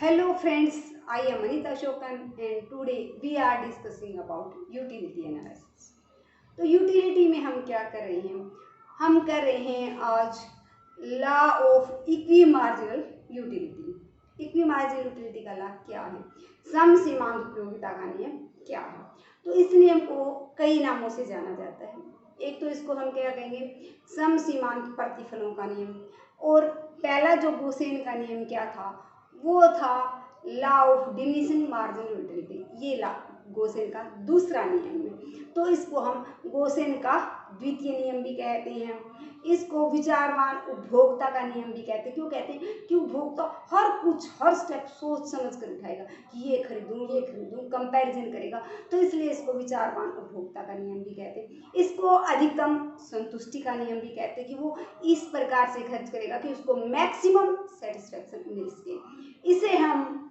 Hello friends, I am Anita Shokan and today we are discussing about utility analysis. तो utility में हम क्या कर रहे हैं? हम कर रहे हैं आज law of equi marginal utility. Equi marginal utility का लॉ क्या है? सम सीमांत उपयोगिता का नियम क्या है? तो इस नियम को कई नामों से जाना जाता है। एक तो इसको हम क्या कहेंगे, सम सीमांत प्रतिफलों का नियम, और पहला जो गोसेन का नियम क्या था, वो था law of diminishing marginal utility. ये लॉ गोसेन का दूसरा नियम है, तो इसको हम गोसेन का द्वितीय नियम भी कहते हैं। इसको विचारवान उपभोक्ता का नियम भी कहते हैं। क्यों कहते हैं? कि उपभोक्ता हर स्टेप सोच समझ कर उठाएगा कि ये खरीदूं, कंपैरिजन करेगा, तो इसलिए इसको विचारवान उपभोक्ता का नियम भी कहते हैं। इसको अधिकतम संतुष्टि का नियम भी कहते हैं कि वो इस प्रकार से खर्च करेगा कि उसको मैक्सिमम सेटिस्फेक्शन मिल सके। इसे हम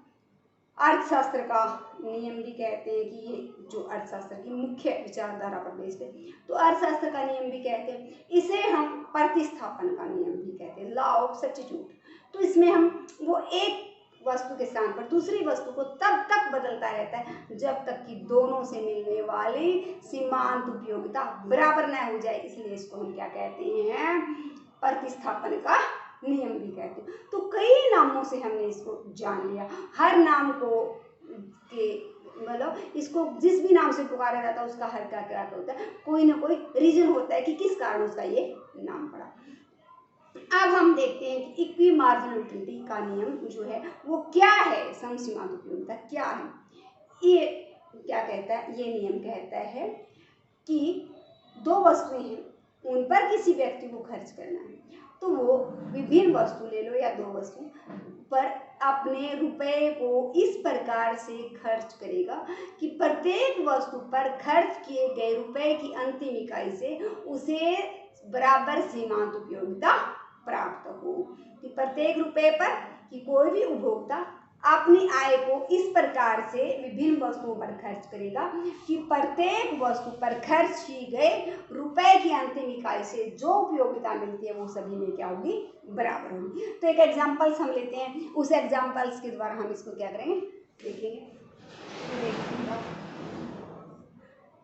अर्थशास्त्र का नियम भी कहते हैं कि ये जो अर्थशास्त्र की मुख्य विचारधारा पर बेस्ड है, तो अर्थशास्त्र का नियम भी कहते हैं। इसे हम प्रतिस्थापन का नियम भी कहते हैं, लॉ ऑफ सब्स्टिट्यूट। तो इसमें हम वो एक वस्तु के स्थान पर दूसरी वस्तु को तब तक बदलता रहता है जब तक कि दोनों से मिलने वाली सीमांत उपयोगिता बराबर न हो जाए, इसलिए इसको हम क्या कहते हैं? प्रतिस्थापन का नियम भी कहते हैं। तो कई नामों से हमने इसको जान लिया। हर नाम को के मतलब इसको जिस भी नाम से पुकारा जाता है उसका हर क्या क्या होता है, कोई ना कोई रीजन होता है कि किस कारण उसका ये नाम पड़ा। अब हम देखते हैं कि इक्वी मार्जिनल यूटिलिटी का नियम जो है वो क्या है, सम सीमांत उपयोगिता क्या है। ये क्या कहता है? ये नियम कहता है कि दो वस्तुएं हैं, उन पर किसी व्यक्ति को खर्च करना है, तो वो विभिन्न वस्तु ले लो या दो वस्तु पर अपने रुपए को इस प्रकार से खर्च करेगा कि प्रत्येक वस्तु पर खर्च किए गए रुपए की अंतिम इकाई से उसे बराबर सीमांत उपयोगिता प्राप्त हो। कि प्रत्येक रुपए पर कि कोई भी उपभोक्ता अपनी आय को इस प्रकार से विभिन्न वस्तुओं पर खर्च करेगा कि प्रत्येक वस्तु पर खर्च की गए रुपए की अंतिम इकाई से जो उपयोगिता मिलती है वो सभी में क्या होगी? बराबर होगी। तो एक एग्जांपल्स हम लेते हैं, उस एग्जांपल्स के द्वारा हम इसको क्या करेंगे, देखेंगे।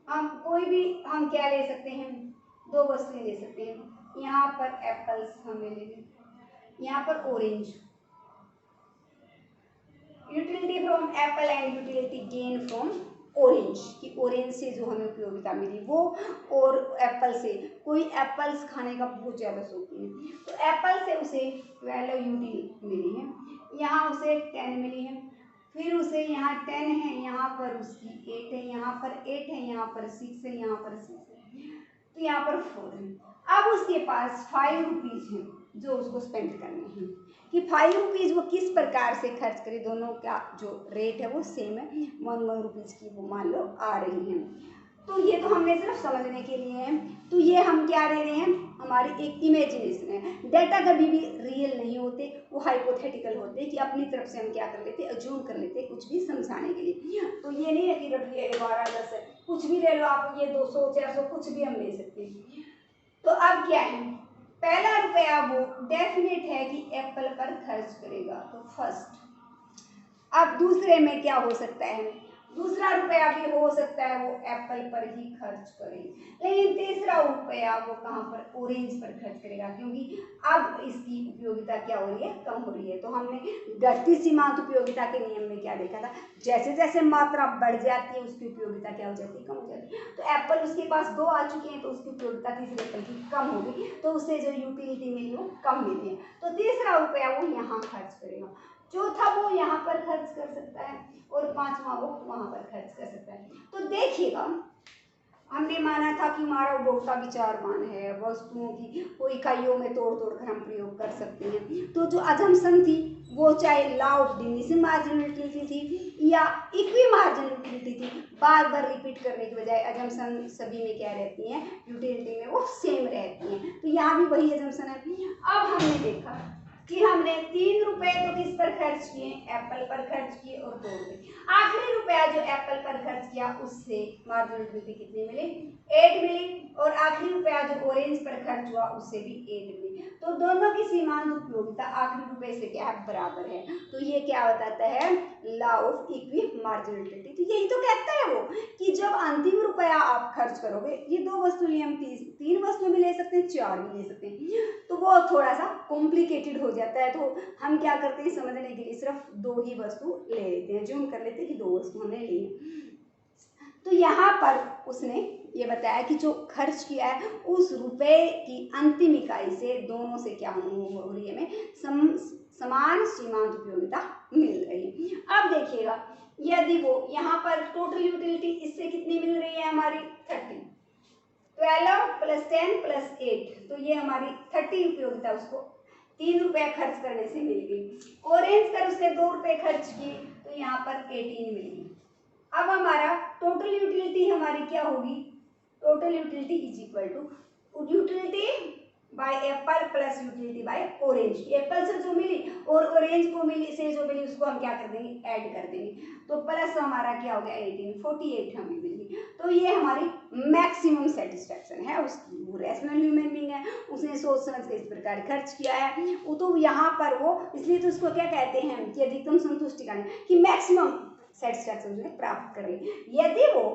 हम कोई भी हम क्या ले सकते हैं? दो वस्तुएं ले सकते हैं। यहाँ पर एप्पल्स हम ले लेंगे, यहाँ पर orange. Utility from Apple and utility gain from orange, कि ऑरेंज से जो हमें उपयोगिता मिली वो, और एप्पल से, कोई एप्पल्स खाने का बहुत ज़्यादा शौकीन है, तो एप्पल से उसे 12 यूटी मिली है, यहाँ उसे 10 मिली है, फिर उसे यहाँ 10 है, यहाँ पर उसकी 8 है, यहाँ पर 8 है, यहाँ पर 6 है, यहाँ पर 6 है, तो यहाँ पर 4 है। अब उसके पास 5 रुपीज़ हैं जो उसको स्पेंड करने हैं, कि 5 रुपीज़ वो किस प्रकार से खर्च करे। दोनों का जो रेट है वो सेम है, 1 रुपीज़ की वो मान लो आ रही हैं। तो ये तो हमने सिर्फ समझने के लिए है। तो ये हम क्या ले रहे हैं? हमारी एक इमेजिनेशन है। डाटा कभी भी रियल नहीं होते, वो हाइपोथेटिकल होते हैं कि अपनी तरफ से हम क्या कर लेते, अज्यूम कर लेते कुछ भी समझाने के लिए। तो ये नहीं है कि रखिए 12 10 है, कुछ भी ले लो आप, ये 200 400 कुछ भी हम ले सकते हैं। तो अब क्या है? पहला रुपया वो डेफिनेट है कि एप्पल पर खर्च करेगा, तो फर्स्ट। अब दूसरे में क्या हो सकता है? दूसरा रुपया भी हो सकता है वो एप्पल पर ही खर्च करे, लेकिन तीसरा रुपया वो कहाँ पर? ऑरेंज पर खर्च करेगा, क्योंकि अब इसकी उपयोगिता क्या हो रही है? कम हो रही है। तो हमने घटती सीमांत उपयोगिता के नियम में क्या देखा था? जैसे जैसे मात्रा बढ़ जाती है उसकी उपयोगिता क्या हो जाती है? कम हो जाती है। तो एप्पल उसके पास 2 आ चुके हैं तो उसकी उपयोगिता तीसरे एप्पल की कम होगी, तो उससे जो यूटिलिटी मिली वो कम मिली है, तो तीसरा रुपया वो यहाँ खर्च करेगा, चौथा वो यहाँ पर खर्च कर सकता है, और पांचवा वो वहां पर खर्च कर सकता है। तो देखिएगा, हमने माना था कि हमारा उपभोक्ता विचारवान है, वस्तुओं की वो इकाइयों में तोड़ तोड़ कर हम प्रयोग कर सकते हैं। तो जो अजम्पशन थी वो चाहे law of diminishing marginal utility थी या इक्वी मार्जिनल यूटिलिटी थी, बार बार रिपीट करने के बजाय अजम्पशन सभी में क्या रहती हैं? यूटिलिटी में वो सेम रहती हैं। तो यहाँ भी वही अजम्पशन है। अब हमने देखा कि हमने 3 रुपए तो किस पर खर्च किए, एप्पल पर खर्च किए और 2 रुपए। आखिरी रुपया जो एप्पल पर खर्च किया उससे मार्जिनल यूटिलिटी कितनी मिली? 8 मिली। और आखिरी रुपया जो ऑरेंज पर खर्च हुआ उससे भी 8 मिली। तो दोनों की सीमांत उपयोगिता आखिरी रुपए से क्या है? बराबर है। तो ये क्या बताता है? Law of equi marginal utility. तो यही तो कहता है वो कि जब अंतिम रुपया आप खर्च करोगे, ये 2 वस्तु लिए हम 3 वस्तुओं में ले सकते हैं, 4 भी ले सकते हैं, तो वो थोड़ा सा कॉम्प्लिकेटेड हो जाता है। तो हम क्या करते हैं, समझने के लिए सिर्फ 2 ही वस्तु ले लेते हैं, जो हम कर लेते हैं कि 2 वस्तु हमने ली है। तो यहाँ पर उसने ये बताया कि जो खर्च किया है उस रुपए की अंतिम इकाई से दोनों से क्या हो रही है, हमें समान सीमांत उपयोगिता मिल रही है। अब देखिएगा, यदि वो यहाँ पर टोटल यूटिलिटी इससे कितनी मिल रही है हमारी? 30। 12 + 10 + 8, तो ये हमारी 30 उपयोगिता उसको 3 रुपये खर्च करने से मिल गई। ऑरेंज कर उसने 2 रुपये खर्च किए, तो यहाँ पर 18 मिल गई। अब हमारा टोटल यूटिलिटी हमारी क्या होगी? Total utility is equal to utility by apple plus utility by orange. Apple से जो मिली और ऑरेंज को मिली से जो मिली उसको हम क्या कर देंगे? ऐड कर देंगे। तो प्लस हमारा क्या हो गया? 18, 48 हमें मिली। तो ये हमारी मैक्सिमम सेटिस्फैक्शन है उसकी। वो रैशनल ह्यूमन बीइंग है, उसने सोच समझ के इस प्रकार खर्च किया है। वो तो यहाँ पर वो इसलिए तो उसको क्या कहते हैं कि अधिकतम संतुष्टि का, कि मैक्सिमम सेटिस्फैक्शन उसने प्राप्त कर ली। यदि वो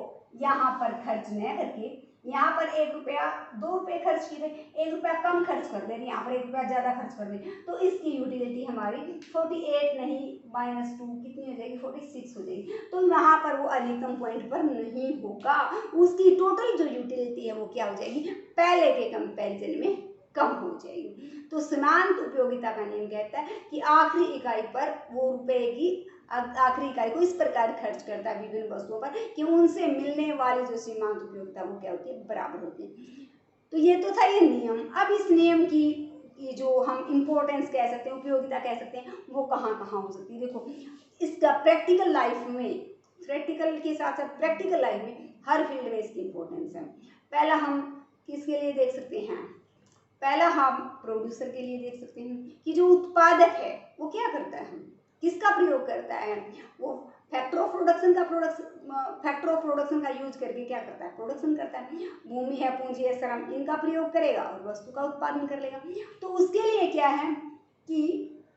यहाँ पर खर्च न करके यहाँ पर 1 रुपया 2 रुपये खर्च किए थे, 1 रुपया कम खर्च कर दे, यहाँ पर 1 रुपया ज्यादा खर्च कर दे, तो इसकी यूटिलिटी हमारी 48 नहीं -2 कितनी हो जाएगी? 46 हो जाएगी। तो यहाँ पर वो अधिकतम पॉइंट पर नहीं होगा, उसकी टोटल जो यूटिलिटी है वो क्या हो जाएगी? पहले के कंपेरिजन में कम हो जाएगी। तो सीमांत उपयोगिता का नियम कहता है कि आखिरी इकाई पर वो रुपए की आखिरी इकाई को इस प्रकार खर्च करता है विभिन्न वस्तुओं पर कि उनसे मिलने वाली जो सीमांत उपयोगिता वो क्या होती है? बराबर होती है। तो ये तो था ये नियम। अब इस नियम की जो हम इम्पोर्टेंस कह सकते हैं, उपयोगिता कह सकते हैं, वो कहाँ कहाँ हो सकती है? देखो, इसका प्रैक्टिकल लाइफ में, प्रैक्टिकल के साथ साथ प्रैक्टिकल लाइफ में हर फील्ड में इसकी इम्पोर्टेंस है। पहला हम किसके लिए देख सकते हैं? पहला हम प्रोड्यूसर के लिए देख सकते हैं कि जो उत्पादक है वो क्या करता है, किसका प्रयोग करता है? वो फैक्टर ऑफ प्रोडक्शन का यूज करके क्या करता है? प्रोडक्शन करता है। भूमि है, पूंजी है, श्रम, इनका प्रयोग करेगा और वस्तु का उत्पादन कर लेगा। तो उसके लिए क्या है कि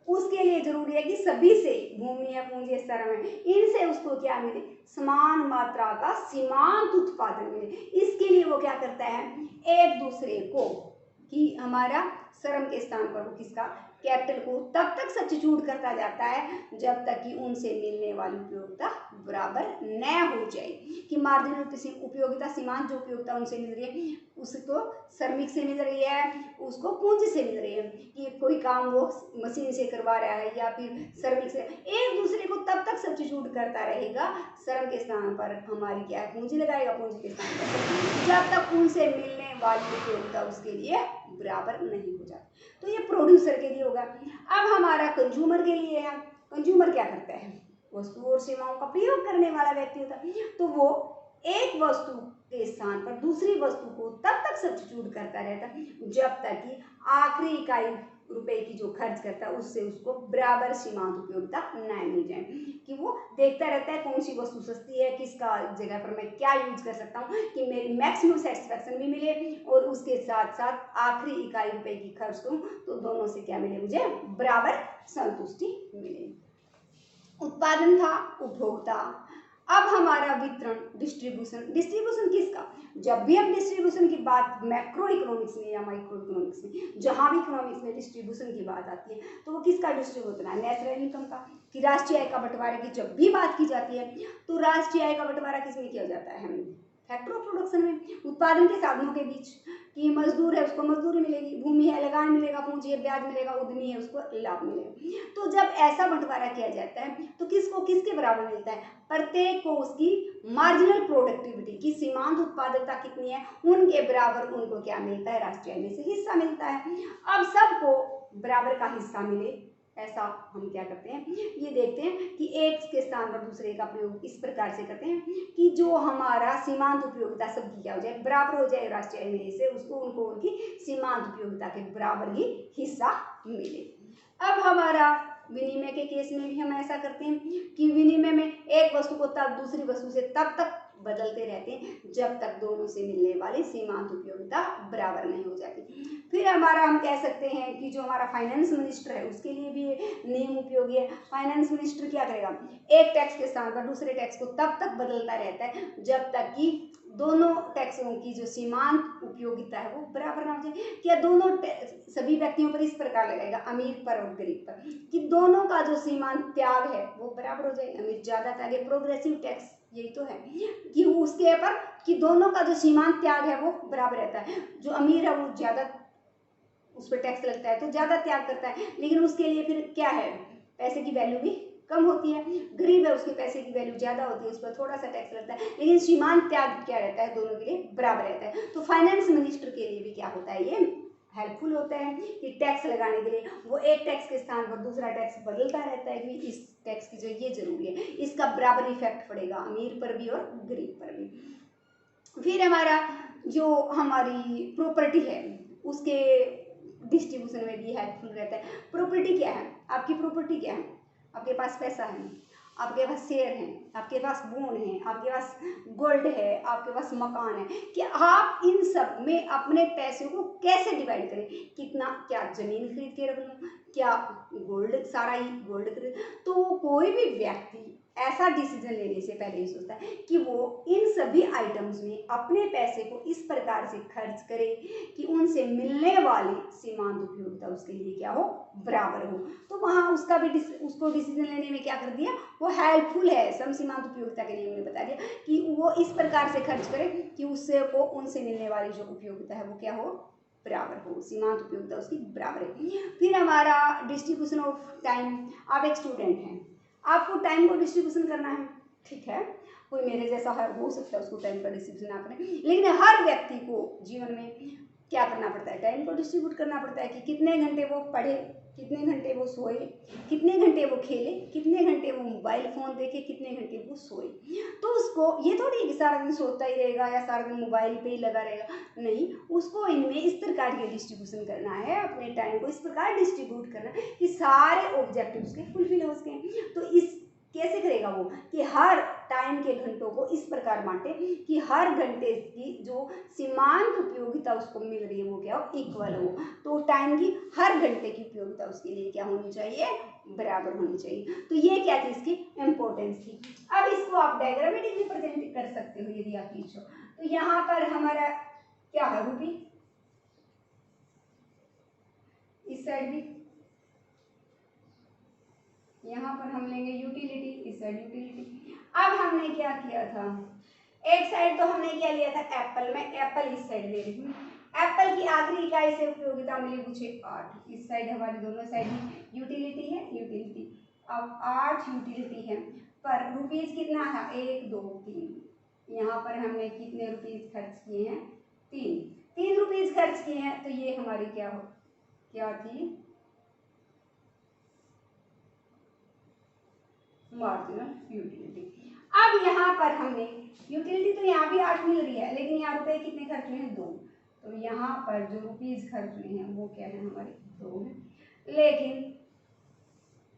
उसके लिए जरूरी है कि सभी से, भूमि है, पूंजी है, श्रम है, इनसे उसको क्या मिले? समान मात्रा का सीमांत उत्पादन मिले। इसके लिए वो क्या करता है? एक दूसरे को, कि हमारा श्रम के स्थान पर वो किसका? कैपिटल को तब तक सब्स्टिट्यूट करता जाता है जब तक कि उनसे मिलने वाली उपयोगिता बराबर न हो जाए। कि मार्जिनल उपयोगिता, सीमांत जो उपयोगिता उनसे मिल रही है उसको श्रमिक से मिल रही है, उसको पूंजी से मिल रही है। कि कोई काम वो मशीन से करवा रहा है या फिर श्रमिक से, एक दूसरे को तब तक सब्स्टिट्यूट करता रहेगा। श्रम के स्थान पर हमारी क्या है? पूंजी लगाएगा, पूंजी के स्थान पर, जब तक उनसे मिलने वाली उपयोगिता उसके लिए बराबर नहीं हो जाती। तो ये प्रोड्यूसर के लिए होगा। अब हमारा कंज्यूमर के लिए है। कंज्यूमर क्या करता है? वस्तु और सेवाओं का प्रयोग करने वाला व्यक्ति होता है। तो वो एक वस्तु के स्थान पर दूसरी वस्तु को तब तक सब्स्टिट्यूट करता रहता है जब तक कि आखिरी इकाई रुपए की जो खर्च करता है उससे उसको बराबर सीमांत उपयोगिता न मिल जाए। कि वो देखता रहता है कौन सी वस्तु सस्ती है, किसका जगह पर मैं क्या यूज कर सकता हूँ कि मेरी मैक्सिमम सेटिस्फैक्शन भी मिले और उसके साथ साथ आखिरी इकाई रुपए की खर्च करूँ तो दोनों से क्या मिले? मुझे बराबर संतुष्टि मिले। उत्पादन था, उपभोक्ता। अब हमारा वितरण, डिस्ट्रीब्यूशन। डिस्ट्रीब्यूशन किसका? जब भी हम डिस्ट्रीब्यूशन की बात मैक्रो इकोनॉमिक्स में या माइक्रो इकोनॉमिक्स में, जहां भी इकोनॉमिक्स में डिस्ट्रीब्यूशन की बात आती है तो वो किसका डिस्ट्रीब्यूशन है? नेचुरल इनकम का। कि राष्ट्रीय आय का बंटवारे की जब भी बात की जाती है तो राष्ट्रीय आय का बंटवारा किसमें किया जाता है? फैक्टर ऑफ प्रोडक्शन में। उत्पादन के साधनों के बीच, कि मजदूर है उसको मजदूरी मिलेगी, भूमि है लगान मिलेगा, पूंजी है ब्याज मिलेगा, उद्यमी है उसको लाभ मिलेगा। तो जब ऐसा बंटवारा किया जाता है तो किसको किसके बराबर मिलता है? प्रत्येक को उसकी मार्जिनल प्रोडक्टिविटी की सीमांत उत्पादकता कितनी है उनके बराबर उनको क्या मिलता है? राष्ट्रीय आय में से हिस्सा मिलता है। अब सबको बराबर का हिस्सा मिले ऐसा हम क्या करते हैं? ये देखते हैं कि एक के स्थान पर दूसरे का प्रयोग इस प्रकार से करते हैं कि जो हमारा सीमांत उपयोगिता सबकी क्या हो जाए? बराबर हो जाए। राष्ट्रीय आय में से उसको उनको उनकी सीमांत उपयोगिता के बराबर ही हिस्सा मिले। अब हमारा विनिमय के के केस में भी हम ऐसा करते हैं कि विनिमय में एक वस्तु को तब दूसरी वस्तु से तब तक बदलते रहते हैं जब तक दोनों से मिलने वाली सीमांत उपयोगिता बराबर नहीं हो जाती। फिर हमारा हम कह सकते हैं कि जो हमारा फाइनेंस मिनिस्टर है उसके लिए भी नियम उपयोगी है। फाइनेंस मिनिस्टर क्या करेगा, एक टैक्स के स्थान पर दूसरे टैक्स को तब तक बदलता रहता है जब तक कि दोनों टैक्सों की जो सीमांत उपयोगिता है वो बराबर ना हो जाए। क्या दोनों सभी व्यक्तियों पर इस प्रकार लगाएगा, अमीर पर और गरीब पर, कि दोनों का जो सीमांत त्याग है वो बराबर हो जाए। अमीर ज्यादा त्याग, प्रोग्रेसिव टैक्स यही तो है कि उसके पर कि दोनों का जो सीमांत त्याग है वो बराबर रहता है। जो अमीर है वो ज्यादा उस पर टैक्स लगता है तो ज्यादा त्याग करता है, लेकिन उसके लिए फिर क्या है, पैसे की वैल्यू भी कम होती है। गरीब है उसके पैसे की वैल्यू ज्यादा होती है, उस पर थोड़ा सा टैक्स लगता है, लेकिन सीमांत त्याग क्या रहता है, दोनों के लिए बराबर रहता है। तो फाइनेंस मिनिस्टर के लिए भी क्या होता है, ये हेल्पफुल होता है कि टैक्स लगाने के लिए वो एक टैक्स के स्थान पर दूसरा टैक्स बदलता रहता है कि इस टैक्स की जो ये जरूरी है, इसका बराबर इफेक्ट पड़ेगा अमीर पर भी और गरीब पर भी। फिर हमारा जो हमारी प्रॉपर्टी है उसके डिस्ट्रीब्यूशन में भी हेल्पफुल रहता है। प्रॉपर्टी क्या है, आपकी प्रॉपर्टी क्या है, आपके पास पैसा है, आपके पास शेयर है, आपके पास बॉन्ड है, आपके पास गोल्ड है, आपके पास मकान है, कि आप इन सब में अपने पैसे को कैसे डिवाइड करें, कितना, क्या जमीन खरीद के रख लूं, क्या गोल्ड, सारा ही गोल्ड खरीद। तो कोई भी व्यक्ति ऐसा डिसीजन लेने से पहले ही सोचता है कि वो इन सभी आइटम्स में अपने पैसे को इस प्रकार से खर्च करे कि उनसे मिलने वाली सीमांत उपयोगिता उसके लिए क्या हो, बराबर हो। तो वहाँ उसका भी उसको डिसीजन लेने में क्या कर दिया, वो हेल्पफुल है। सम सीमांत उपयोगिता के नियम ने बता दिया कि वो इस प्रकार से खर्च करे कि उससे को उनसे मिलने वाली जो उपयोगिता है वो क्या हो, बराबर हो, सीमांत उपयोगिता उसकी बराबर है। फिर हमारा डिस्ट्रीब्यूशन ऑफ टाइम। आप एक स्टूडेंट हैं, आपको टाइम को डिस्ट्रीब्यूशन करना है, ठीक है, कोई मेरे जैसा हो सकता है उसको टाइम का डिस्ट्रीब्यूशन ना करें, लेकिन हर व्यक्ति को जीवन में क्या करना पड़ता है, टाइम को डिस्ट्रीब्यूट करना पड़ता है कि कितने घंटे वो पढ़े, कितने घंटे वो सोए, कितने घंटे वो खेले, कितने घंटे वो मोबाइल फ़ोन देखे, कितने घंटे वो सोए। तो उसको ये थोड़ी है कि सारा दिन सोता ही रहेगा या सारा दिन मोबाइल पे ही लगा रहेगा, नहीं, उसको इनमें इस प्रकार के डिस्ट्रीब्यूशन करना है, अपने टाइम को इस प्रकार डिस्ट्रीब्यूट करना है कि सारे ऑब्जेक्टिव उसके फुलफिल हो सकें। तो इस कैसे करेगा वो कि हर टाइम के घंटों को इस प्रकार बांटे कि हर घंटे की जो सीमांत उपयोगिता उसको मिल रही है वो क्या हो, इक्वल हो। तो टाइम की हर घंटे की उपयोगिता उसके लिए क्या होनी चाहिए, बराबर होनी चाहिए। तो ये क्या थी, इसकी इंपॉर्टेंस थी। अब इसको आप डायग्रामेटिक रिप्रेजेंट कर सकते हो यदि आप इच्छो। तो यहाँ पर हमारा क्या है, रूपी, इस साइड भी, यहाँ पर हम लेंगे यूटिलिटी, इस साइड यूटिलिटी। अब हमने क्या किया था, एक साइड तो हमने क्या लिया था एप्पल, मैं एप्पल इस साइड ले रही हूँ। एप्पल की आखिरी इकाई से उपयोगिता मिली मुझे 8, इस साइड हमारी दोनों साइड ही यूटिलिटी है, यूटिलिटी। अब 8 यूटिलिटी है, पर रुपीज कितना था, 1 2 3, यहाँ पर हमने कितने रुपीज खर्च किए हैं, 3 रुपीज खर्च किए हैं। तो ये हमारी क्या थी, मार्जिनल यूटिलिटी। अब यहाँ पर हमने यूटिलिटी तो यहाँ भी 8 मिल रही है, लेकिन यहाँ रुपए कितने खर्च हुए हैं, 2। तो यहाँ पर जो रुपीज खर्च हुए हैं वो क्या है, हमारे 2 है। लेकिन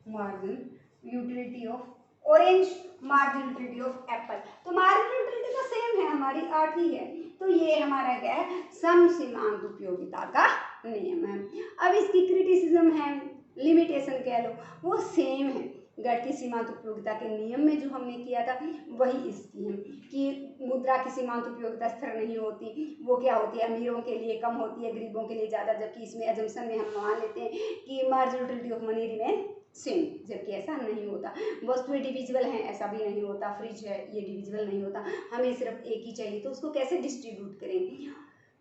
margin utility of orange, margin utility of Apple, तो मार्जिन यूटिलिटी तो सेम है, हमारी 8 ही है। तो ये हमारा क्या है, सम सीमांत उपयोगिता का नियम है। अब इसकी क्रिटिसिज्म है, लिमिटेशन कह लो, वो सेम है। गैर की सीमांत उपयोगिता के नियम में जो हमने किया था वही इसकी है कि मुद्रा की सीमांत उपयोगिता स्थिर नहीं होती, वो क्या होती है, अमीरों के लिए कम होती है, गरीबों के लिए ज़्यादा, जबकि इसमें अजम्पशन में हम मान लेते हैं कि marginal utility of money remain same, जबकि ऐसा नहीं होता। वस्तुएं डिविजिबल हैं, ऐसा भी नहीं होता। फ्रिज है, ये डिविजिबल नहीं होता, हमें सिर्फ एक ही चाहिए, तो उसको कैसे डिस्ट्रीब्यूट करें।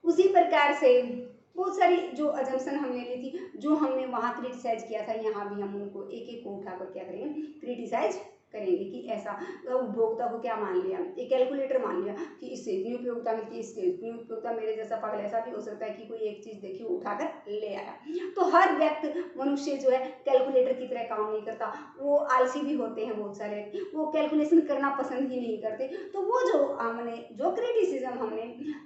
उसी प्रकार से बहुत सारी जो अजम्पशन हमने ली थी, जो हमने वहाँ क्रिटिसाइज किया था, यहाँ भी हम उनको एक एक को उठाकर क्या करेंगे, क्रिटिसाइज करेंगे कि ऐसा उपभोक्ता को क्या मान लिया, एक कैलकुलेटर मान लिया कि इससे इतनी उपयोगिता मिलती है, इससे इतनी उपयोगिता, मेरे जैसा पागल ऐसा भी हो सकता है कि कोई एक चीज़ देखी उठाकर ले आया। तो हर व्यक्ति मनुष्य जो है कैलकुलेटर की तरह काम नहीं करता, वो आलसी भी होते हैं बहुत सारे, वो कैलकुलेशन करना पसंद ही नहीं करते। तो वो जो क्रिटिसिज्म हमने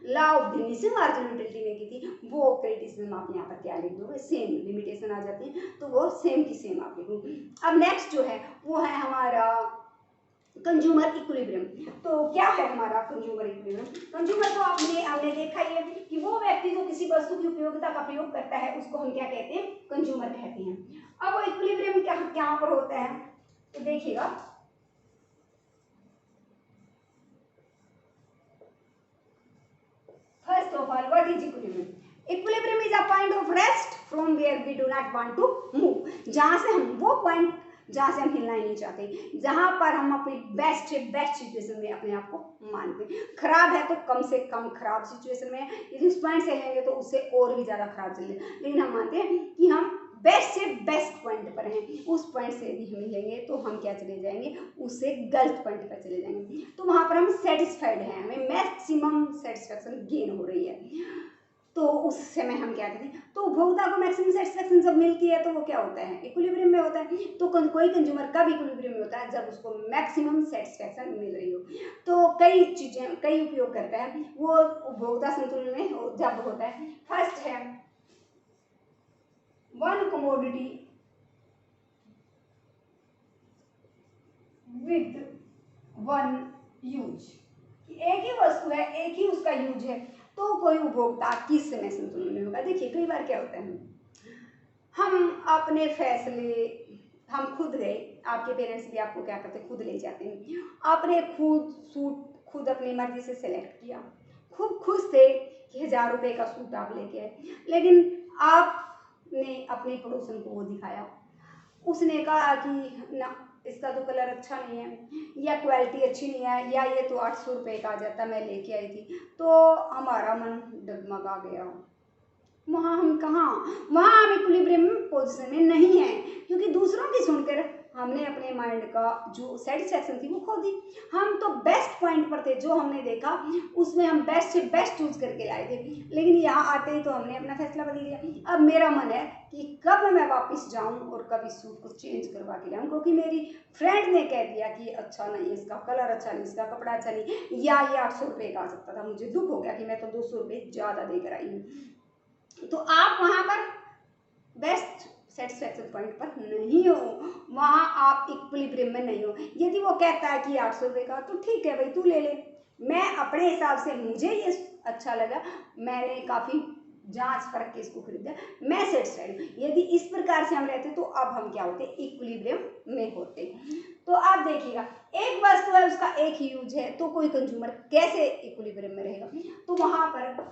law of diminishing marginal utility में की थी, वो क्रिटिसिज्म आप यहाँ पर क्या लिख दोगे, सेम लिमिटेशन आ जाती है, तो वो सेम की सेम आप लिखो। अब नेक्स्ट जो है वो है हमारा कंज्यूमर इक्विलिब्रियम। तो क्या है हमारा कंज्यूमर इक्विलिब्रियम? कंज्यूमर को हमने देखा ही है कि वो व्यक्ति जो किसी वस्तु की उपयोगिता का प्रयोग करता है उसको हम क्या कहते हैं, कंज्यूमर कहते हैं। अब वो इक्विलिब्रियम क्या पर होता है, तो देखिएगा, first of all what is equilibrium? Equilibrium is a point of rest from where we do not want to move, जहां से हम वो पॉइंट जहां से हम हिलना ही नहीं चाहते, जहां पर हम अपनी बेस्ट सिचुएशन में अपने आप को मानते हैं। खराब है तो कम से कम खराब सिचुएशन में, यदि उस पॉइंट से लेंगे तो उससे और भी ज्यादा खराब चले, लेकिन हम मानते हैं कि हम बेस्ट से बेस्ट पॉइंट पर हैं। उस पॉइंट से यदि हम लेंगे तो हम क्या चले जाएंगे, उससे गलत पॉइंट पर चले जाएंगे, तो वहां पर हम सेटिस्फाइड हैं, हमें मैक्सिमम सेटिस्फेक्शन गेन हो रही है, तो उस समय हम क्या कहते हैं, तो उपभोक्ता को मैक्सिमम सेटिस्फेक्शन जब मिलती है तो वो क्या होता है, इक्विलिब्रियम में होता है। तो कोई कंज्यूमर कब इक्विलिब्रियम में होता है, जब उसको मैक्सिमम सेटिस्फेक्शन मिल रही हो। तो कई चीजें, कई उपयोग करता है वो उपभोक्ता संतुलन में जब होता है। फर्स्ट है one commodity with one use, एक ही वस्तु है, एक ही उसका यूज है, तो कोई उपभोक्ता किस समय संतुलन में होगा। देखिए कई बार क्या होता है, हम अपने फैसले हम खुद गए, आपके पेरेंट्स भी आपको क्या करते हैं, खुद ले जाते हैं, आपने खुद सूट खुद अपनी मर्जी से सेलेक्ट किया, खूब खुश थे कि 1000 रुपये का सूट आप लेके आए, लेकिन आपने अपने पड़ोसन को वो दिखाया, उसने कहा कि ना इसका तो कलर अच्छा नहीं है, या क्वालिटी अच्छी नहीं है, या ये तो 800 रुपये का आ जाता, मैं लेके आई थी, तो हमारा मन डगमगा गया। वहाँ हम कहाँ, वहाँ हम इक्विलिब्रियम पोजीशन में नहीं है, क्योंकि दूसरों की सुनकर हमने अपने माइंड का जो सेटिस्फेक्शन थी वो खो दी। हम तो बेस्ट पॉइंट पर थे, जो हमने देखा उसमें हम बेस्ट से बेस्ट चूज करके लाए थे, लेकिन यहाँ आते ही तो हमने अपना फैसला बदल लिया। अब मेरा मन है कि कब मैं वापस जाऊं और कब इस सूट को चेंज करवा के लाऊं, क्योंकि मेरी फ्रेंड ने कह दिया कि अच्छा नहीं, इसका कलर अच्छा नहीं, इसका कपड़ा अच्छा नहीं, या ये 800 रुपये का आ सकता था। मुझे दुख हो गया कि मैं तो 200 रुपये ज़्यादा देकर आई हूँ। तो आप वहां पर बेस्ट सेटिस्फेक्शन पॉइंट पर नहीं हो, वहां आप इक्विलिब्रियम में नहीं हो। यदि वो कहता है कि 800 रुपये का, तो ठीक है भाई तू ले ले, मैं अपने हिसाब से, मुझे ये अच्छा लगा, मैंने काफी जांच परख के इसको खरीदा, मैं सेटिस्फाइड हूँ। यदि इस प्रकार से हम रहते तो अब हम क्या होते, इक्विलिब्रियम में होते। तो आप देखिएगा, एक वस्तु है उसका एक ही यूज है, तो कोई कंज्यूमर कैसे इक्विलिब्रियम में रहेगा। तो वहां पर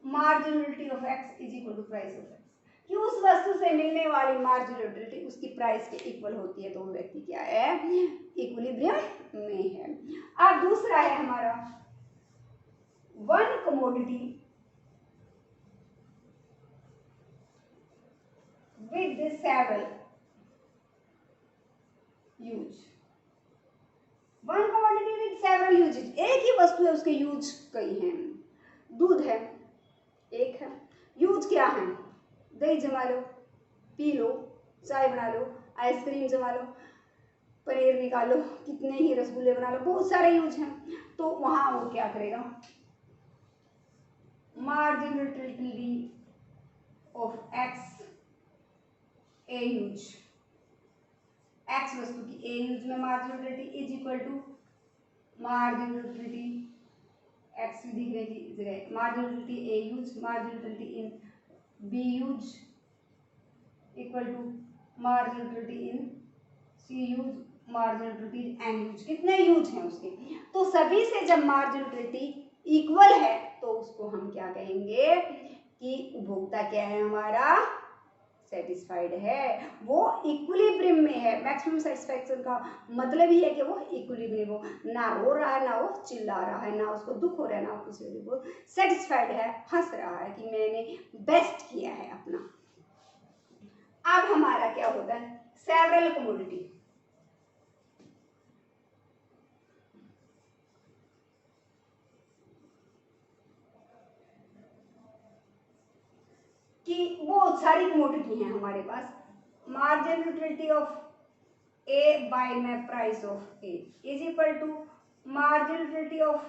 marginality of x is equal to price of x, कि उस वस्तु से मिलने वाली मार्जिनलिटी उसकी प्राइस के इक्वल होती है, तो वो व्यक्ति क्या है, इक्विलिब्रियम में है। अब दूसरा है हमारा one commodity with several use, one commodity with several uses, एक ही वस्तु है उसके यूज कई हैं। दूध है, एक है, यूज क्या है, दही जमा लो, पी लो, चाय बना लो, आइसक्रीम जमा लो, पनीर निकालो, कितने ही रसगुल्ले बना लो, बहुत सारे यूज हैं। तो वहां वो क्या करेगा, marginality of x A use, x वस्तु की ए यूज में marginality is equal to marginality x दिखने की जगह marginality A use, marginality in B use equal to marginality in C use, marginality N use, कितने यूज हैं उसके। तो सभी से जब मार्जिनलिटी इक्वल है तो उसको हम क्या कहेंगे कि उपभोक्ता क्या है हमारा, सेटिस्फाइड है, वो इक्विलिब्रियम में है। मैक्सिमम सेटिस्फैक्शन का मतलब ही है कि वो इक्विलिब्रियम हो, ना रो रहा है, ना वो चिल्ला रहा है, ना उसको दुख हो रहा है, ना किसी को, सेटिस्फाइड है, हंस रहा है कि मैंने बेस्ट किया है अपना। अब हमारा क्या होता है, सेवरल कमोडिटी, कमोडिटी है हमारे पास, marginal utility of A by में price of A is equal to marginal utility of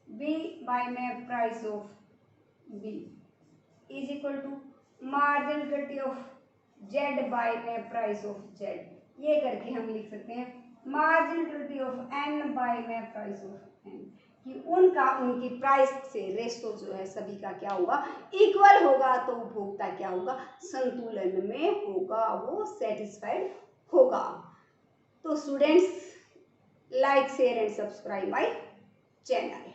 B by में price of B is equal to marginal utility of Z by में प्राइस ऑफ Z। ये करके हम लिख सकते हैं marginal utility of N by में प्राइस ऑफ N, कि उनकी प्राइस से रेशो जो है सभी का क्या होगा, इक्वल होगा। तो उपभोक्ता क्या होगा, संतुलन में होगा, वो सेटिस्फाइड होगा। तो students, like share and subscribe my channel.